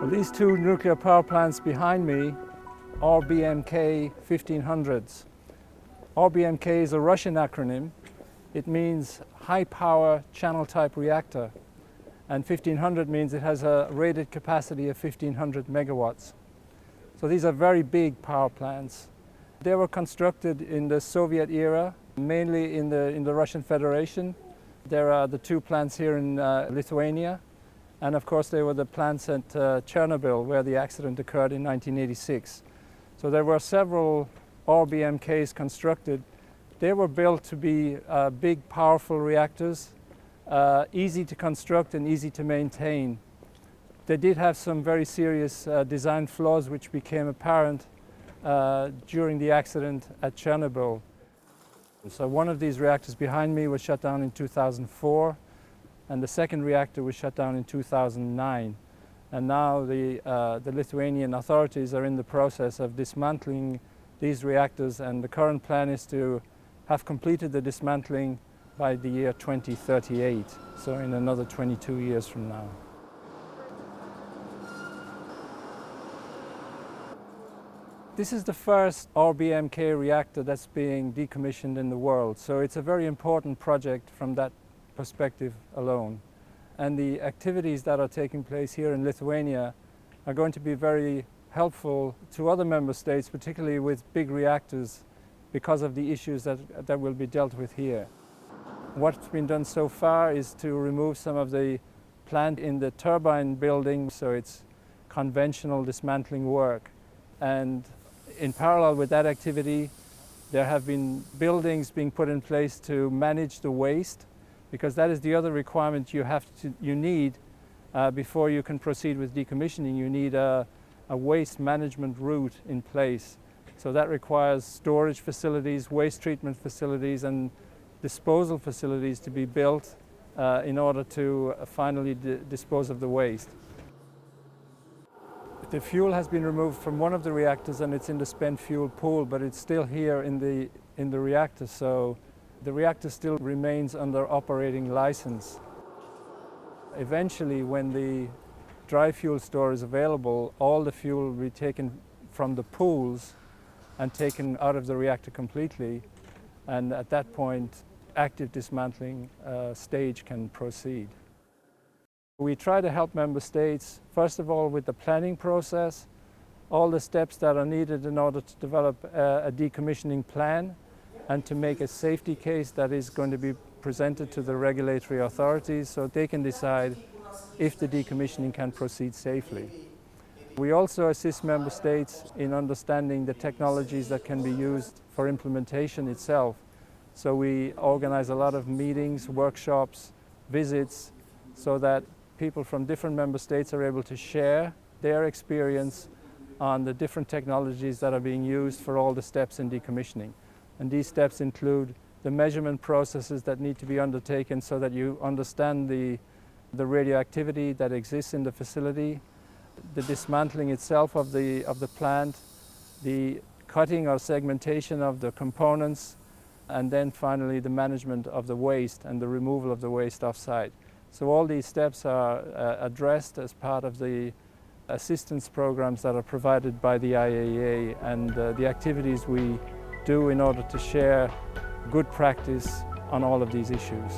Well, these two nuclear power plants behind me are BMK 1500s. RBMK is a Russian acronym. It means high power channel type reactor. And 1500 means it has a rated capacity of 1500 megawatts. So these are very big power plants. They were constructed in the Soviet era, mainly in the Russian Federation. There are the two plants here in Lithuania. And of course, they were the plants at Chernobyl, where the accident occurred in 1986. So there were several RBMKs constructed. They were built to be big, powerful reactors, easy to construct and easy to maintain. They did have some very serious design flaws which became apparent during the accident at Chernobyl. So one of these reactors behind me was shut down in 2004, and the second reactor was shut down in 2009. And now the Lithuanian authorities are in the process of dismantling these reactors, and the current plan is to have completed the dismantling by the year 2038, so in another 22 years from now. This is the first RBMK reactor that's being decommissioned in the world, so it's a very important project from that perspective alone. And the activities that are taking place here in Lithuania are going to be very helpful to other member states, particularly with big reactors, because of the issues that will be dealt with here. What's been done so far is to remove some of the plant in the turbine building, so it's conventional dismantling work. And in parallel with that activity, there have been buildings being put in place to manage the waste, because that is the other requirement you need before you can proceed with decommissioning. You need a waste management route in place. So that requires storage facilities, waste treatment facilities, and disposal facilities to be built in order to finally dispose of the waste. The fuel has been removed from one of the reactors and it's in the spent fuel pool, but it's still here in the reactor, so the reactor still remains under operating license. Eventually, when the dry fuel store is available, all the fuel will be taken from the pools and taken out of the reactor completely, and at that point, active dismantling stage can proceed. We try to help member states, first of all, with the planning process, all the steps that are needed in order to develop a decommissioning plan and to make a safety case that is going to be presented to the regulatory authorities so they can decide if the decommissioning can proceed safely. We also assist member states in understanding the technologies that can be used for implementation itself. So we organize a lot of meetings, workshops, visits, so that people from different member states are able to share their experience on the different technologies that are being used for all the steps in decommissioning. And these steps include the measurement processes that need to be undertaken so that you understand the radioactivity that exists in the facility, the dismantling itself of the plant, the cutting or segmentation of the components, and then finally the management of the waste and the removal of the waste off-site. So all these steps are addressed as part of the assistance programs that are provided by the IAEA and the activities we do in order to share good practice on all of these issues.